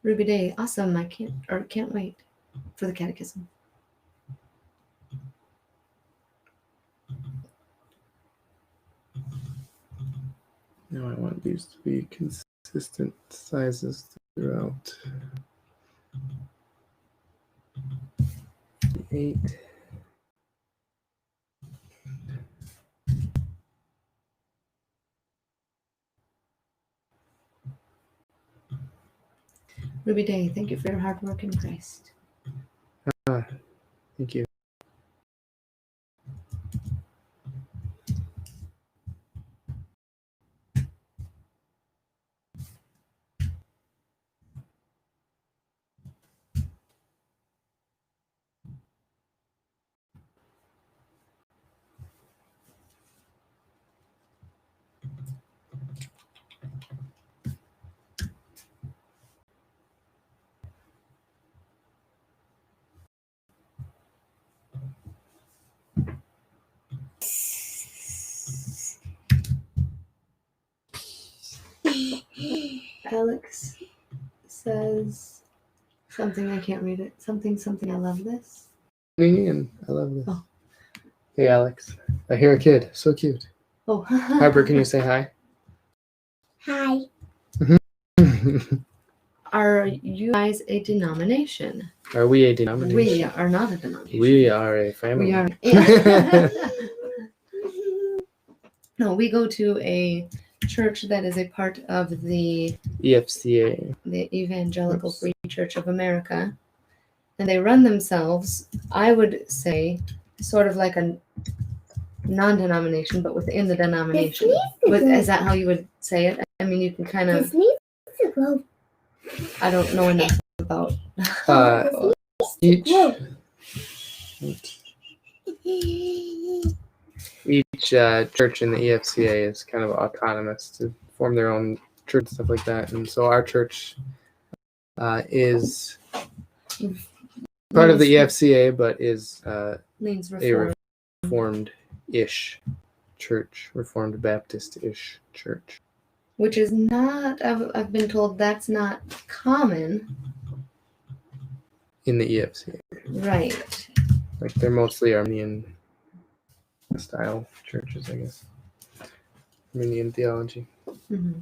Ruby Day, awesome! I can't wait for the Catechism. Now I want these to be consistent sizes throughout. 8. Ruby Day, thank you for your hard work in Christ. Thank you. Alex says something, I can't read it. Something, I love this. And I love this. Oh. Hey, Alex. I hear a kid. So cute. Oh. Harper, can you say hi? Hi. Are you guys a denomination? Are we a denomination? We are not a denomination. We are a family. We are. No, we go to a church that is a part of the EFCA. the Evangelical Free Church of America, and they run themselves, I would say, sort of like a non-denomination, but within the denomination. Is that how you would say it? I mean, you can kind of. This needs to go. I don't know enough about. Each church in the EFCA is kind of autonomous to form their own church and stuff like that, and so our church is part of the EFCA, but is Means a reform. Reformed-ish church, Reformed Baptist-ish church. Which is not, I've been told that's not common. In the EFCA. Right. Like they're mostly Armenian style churches, I guess. Armenian theology. Mm-hmm.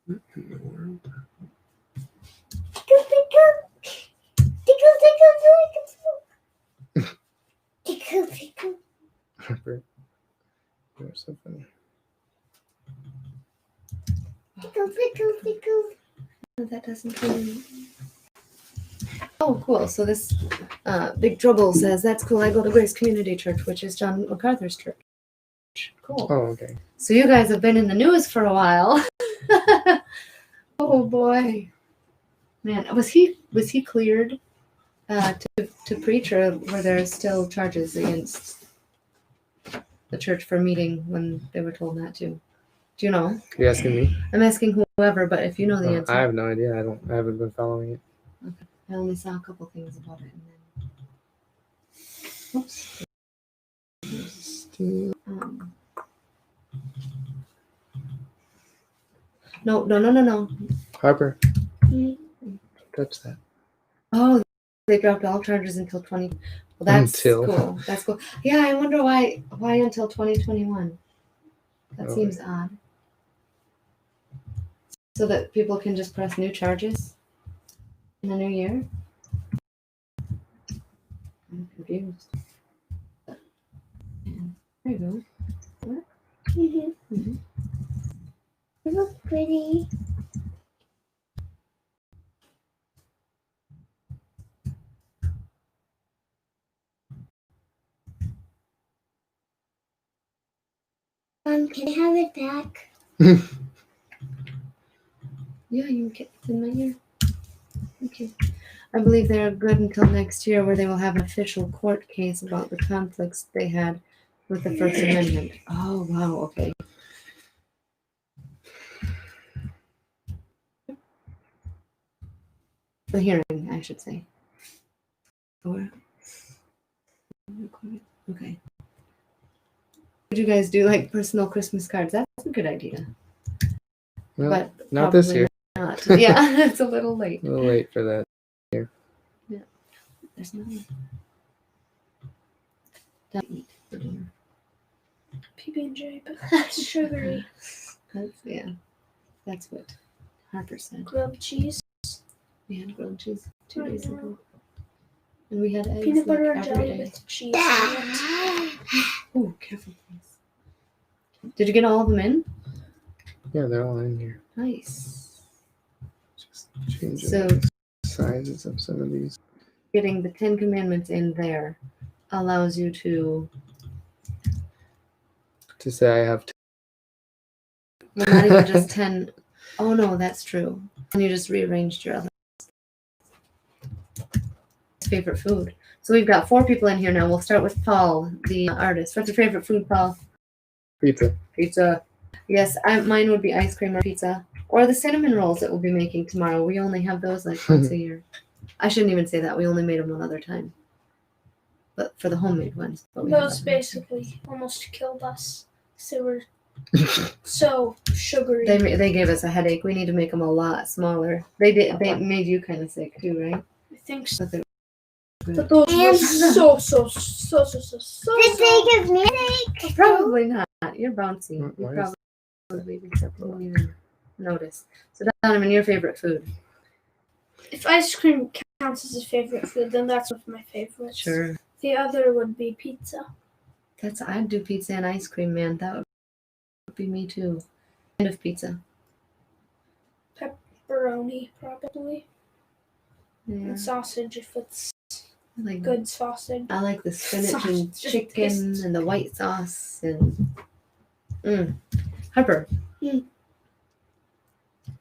What in the world? Tickle, tickle, tickle, tickle, tickle. Harper, you're so funny. Tickle, tickle, tickle. No, that doesn't mean. Oh, cool. So this Big Trouble says, that's cool. I go to Grace Community Church, which is John MacArthur's church. Cool. Oh, okay. So you guys have been in the news for a while. Oh boy, man, was he cleared to preach, or were there still charges against the church for meeting when they were told not to? Do you know? You asking me? I'm asking whoever, but if you know the I answer. have no idea. I haven't been following it. Okay. I only saw a couple things about it, and then oops. No. Harper, Hmm. touch that. Oh, they dropped all charges until 20. Well, that's Until. cool. That's cool. Yeah, I wonder why until 2021. That Oh, seems odd. So that people can just press new charges in the new year? I'm confused. There you go. Mm-hmm. It looks pretty. Can I have it back? Yeah, you can get it in my ear. Okay. I believe they're good until next year, where they will have an official court case about the conflicts they had with the First Amendment. Oh, wow. Okay. The hearing, I should say. Or okay. Would you guys do like personal Christmas cards? That's a good idea. Well, But not this probably year. not. Yeah, it's a little late. A little late for that. There's no don't eat for dinner. PB&J, but it's sugary. That's what Harper said. Grilled cheese, We had grilled cheese 2 I days know. ago. And we had eggs peanut butter like and every jelly day. with cheese. on it. Oh, careful, please. Did you get all of them in? Yeah, they're all in here. Nice. Just changing So the sizes of some of these. getting the 10 Commandments in there allows you to, To say I have well, not even just 10. Oh, no, that's true. And you just rearranged your other favorite food. So we've got 4 people in here now. We'll start with Paul, the artist. What's your favorite food, Paul? pizza. Pizza. Yes, mine would be ice cream or pizza. Or the cinnamon rolls that we'll be making tomorrow. We only have those like once a year. I shouldn't even say that. We only made them one other time. But for the homemade ones. But we have Those other basically almost killed us. They were so sugary. They gave us a headache. We need to make them a lot smaller. They did. They made you kind of sick too, right? I think so. But they were But good. those were And- so. Did they give me a headache? Probably not. You're bouncy. You Why is- probably except you won't even notice. So Donovan, your favorite food? If ice cream counts as a favorite food, then that's one of my favorites. Sure. The other would be pizza. I'd do pizza and ice cream, man. That would be me too. Kind of pizza. Pepperoni, probably. Yeah. And sausage, if it's I like good sausage. I like the spinach and Sausage chicken taste. and the white sauce and Harper. Mm.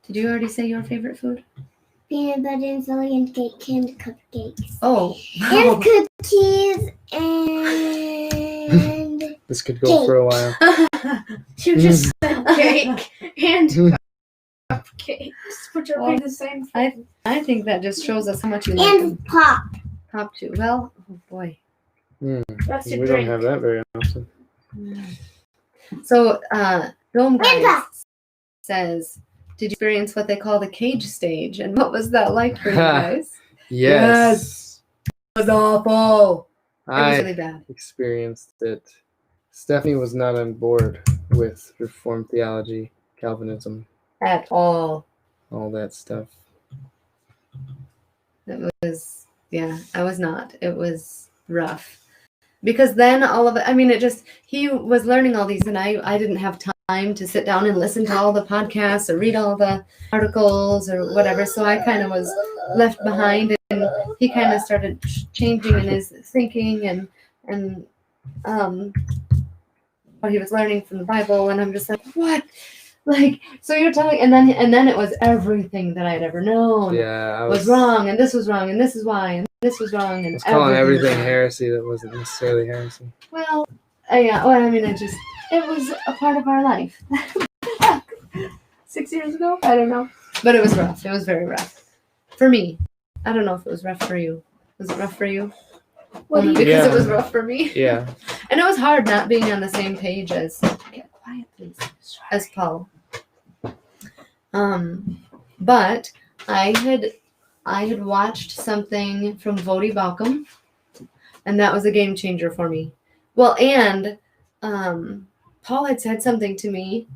Did you already say your favorite food? Peanut butter and jelly and cake and cupcakes. Oh, And cookies and This could go for a while. You just said cake and cupcakes, which are Well, the same thing. I think that just shows us how much you like them. and pop. Pop too. Well, oh boy. That's We your don't drink. have that very often. So, Dome And Guys says, did you experience what they call the cage stage? And what was that like for you guys? Yes. It was awful. It was I really bad. experienced it. Stephanie was not on board with Reformed theology, Calvinism, At all. all that stuff. It was, yeah, I was not. It was rough. Because then all of it, I mean, he was learning all these, and I didn't have time to sit down and listen to all the podcasts or read all the articles or whatever. So I kind of was left behind, and he kind of started changing in his thinking and what he was learning from the Bible. And I'm just like, what? Like, so you're telling, and then it was everything that I'd ever known Yeah, I was wrong, and this was wrong, and this is why, and this was wrong, I and was calling everything everything was wrong. heresy that wasn't necessarily heresy. Well, yeah. Well, I mean, it was a part of our life. 6 years ago, I don't know, but it was rough. It was very rough for me. I don't know if it was rough for you. Was it rough for you? What do you Because it Yeah. was rough for me. Yeah. And it was hard not being on the same page as get quiet, please, as Paul. But I had watched something from Vodi Balcom, and that was a game changer for me. Well, and Paul had said something to me.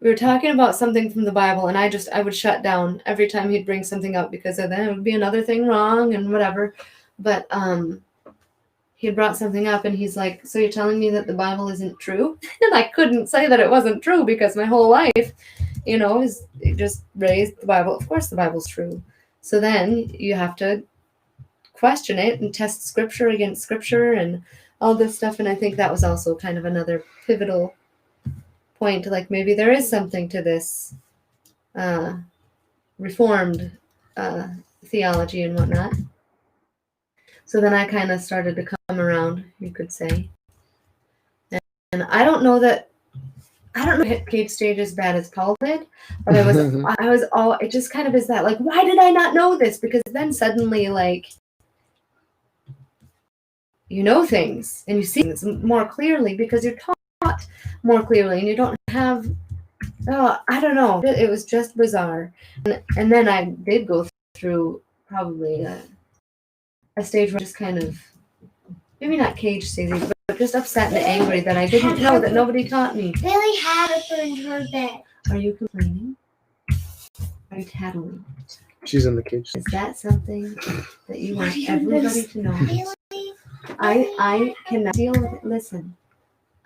We were talking about something from the Bible, and I would shut down every time he'd bring something up because then it would be another thing wrong and whatever. But he had brought something up, and he's like, "So you're telling me that the Bible isn't true?" And I couldn't say that it wasn't true because my whole life, is just raised the Bible. Of course, the Bible's true. So then you have to question it and test Scripture against Scripture and all this stuff. And I think that was also kind of another pivotal point. Like maybe there is something to this Reformed theology and whatnot. So then I kind of started to come around, you could say. And I don't know hit cage stage as bad as Paul did, but it just kind of is that, like, why did I not know this? Because then suddenly, like, you know things and you see things more clearly because you're taught more clearly and you don't have, I don't know. It was just bizarre. And then I did go through probably a stage where I just kind of, maybe not cage stage, but just upset and angry that I didn't know, that nobody taught me. Billy had her in her bed. Are you complaining? Are you tattling? She's in the cage. Is that something that you want What everybody to know? Billy, I cannot deal with it. Listen,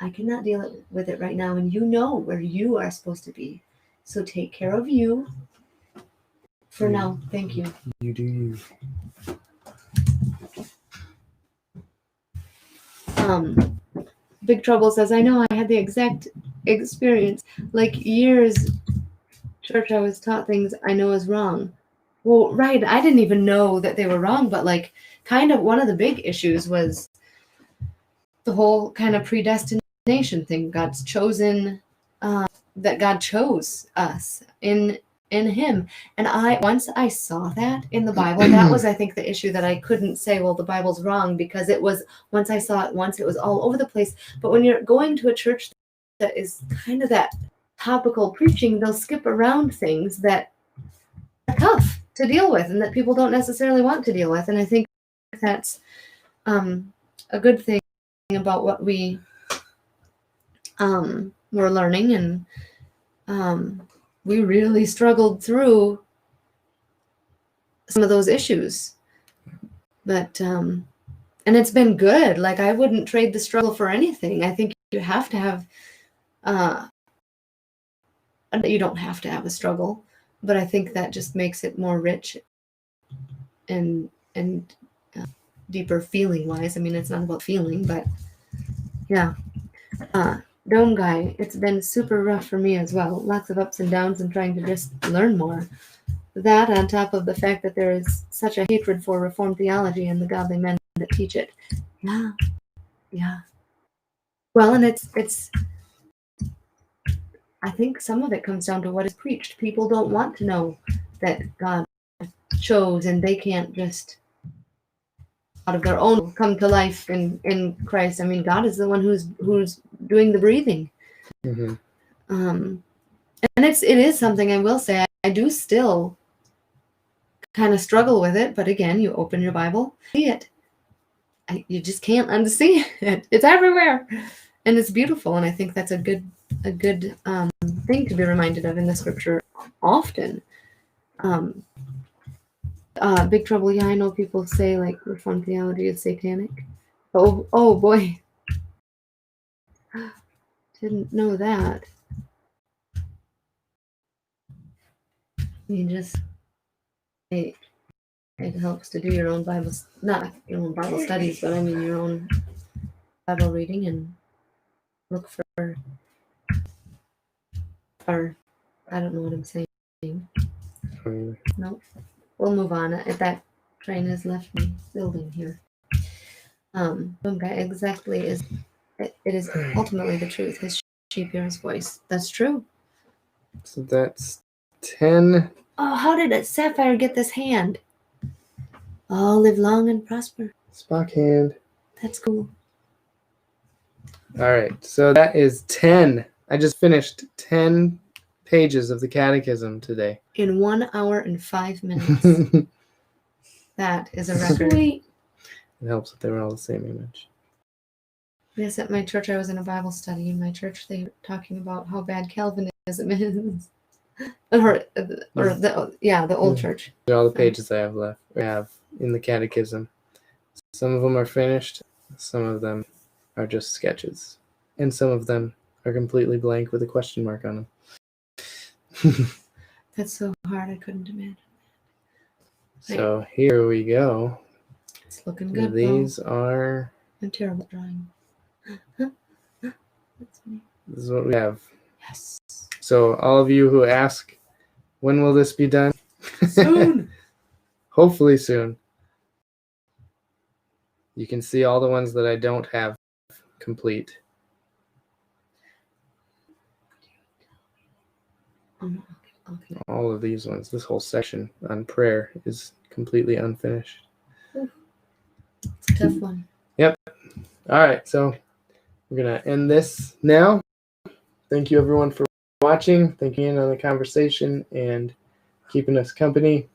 I cannot deal with it right now, and you know where you are supposed to be. So take care of you for now. Thank you. You do you. Big Trouble says, I know I had the exact experience. Like years church I was taught things I know is wrong. Well, right, I didn't even know that they were wrong, but like kind of one of the big issues was the whole kind of predestination thing. God's chosen, that God chose us in him. And once I saw that in the Bible, that was, I think, the issue, that I couldn't say, well, the Bible's wrong, because it was, once I saw it once, it was all over the place. But when you're going to a church that is kind of that topical preaching, they'll skip around things that are tough to deal with and that people don't necessarily want to deal with. And I think that's a good thing about what we were learning. And we really struggled through some of those issues. But and it's been good. Like, I wouldn't trade the struggle for anything. I think you have to have you don't have to have a struggle, but I think that just makes it more rich and deeper feeling wise. I mean, it's not about feeling, but yeah. Dome Guy, it's been super rough for me as well. Lots of ups and downs and trying to just learn more. That, on top of the fact that there is such a hatred for Reformed theology and the godly men that teach it. Yeah. Well, and it's I think some of it comes down to what is preached. People don't want to know that God chose, and they can't just out of their own come to life in Christ. I mean, God is the one who's doing the breathing. Mm-hmm. And it is something, I will say, I do still kind of struggle with it. But again, you open your Bible, see it. You just can't unsee it. It's everywhere, and it's beautiful. And I think that's a good thing to be reminded of in the Scripture often. Big Trouble. Yeah, I know people say like Reformed theology is satanic. Oh boy, didn't know that. You just it helps to do your own Bible, not your own Bible studies, but I mean your own Bible reading, and look for I don't know what I'm saying. Um, Nope. We'll move on. That train has left my building here. Exactly is it is ultimately the truth. His sheep hear his voice. That's true. So that's 10. Oh, how did a sapphire get this hand? Oh, live long and prosper. Spock hand. That's cool. All right, so that is 10. I just finished 10 pages of the Catechism today. In 1 hour and 5 minutes. That is a record. Sweet. It helps that they were all the same image. Yes, at my church, I was in a Bible study. In my church, they were talking about how bad Calvinism is. The old church. These are all the pages I have in the Catechism. Some of them are finished. Some of them are just sketches. And some of them are completely blank with a question mark on them. That's so hard, I couldn't imagine. So here we go. It's looking good. These are... I'm terrible at drawing. That's me. This is what we have. Yes. So all of you who ask, when will this be done? Soon. Hopefully soon. You can see all the ones that I don't have complete. Okay. All of these ones. This whole section on prayer is completely unfinished. It's a tough one. Yep. All right. So we're going to end this now. Thank you, everyone, for watching. Thank you in on the conversation and keeping us company.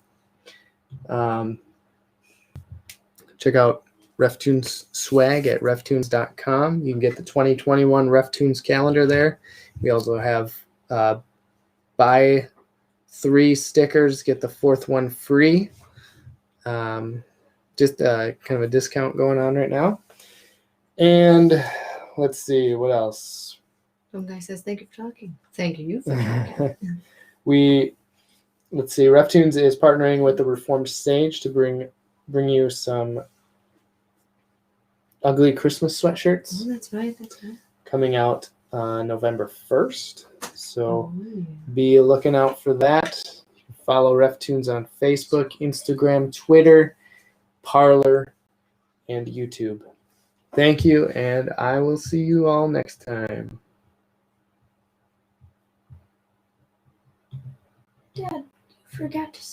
Check out RefTunes swag at reftunes.com. You can get the 2021 RefTunes calendar there. We also have buy 3 stickers, get the 4th one free. Just kind of a discount going on right now. And let's see, what else? Some guy says, thank you for talking. Thank you for talking. Let's see, RefTunes is partnering with the Reformed Stage to bring you some ugly Christmas sweatshirts. Oh, that's right. Coming out November 1st. So be looking out for that. Follow RefTunes on Facebook, Instagram, Twitter, Parler, and YouTube. Thank you, and I will see you all next time. Dad, you forgot to say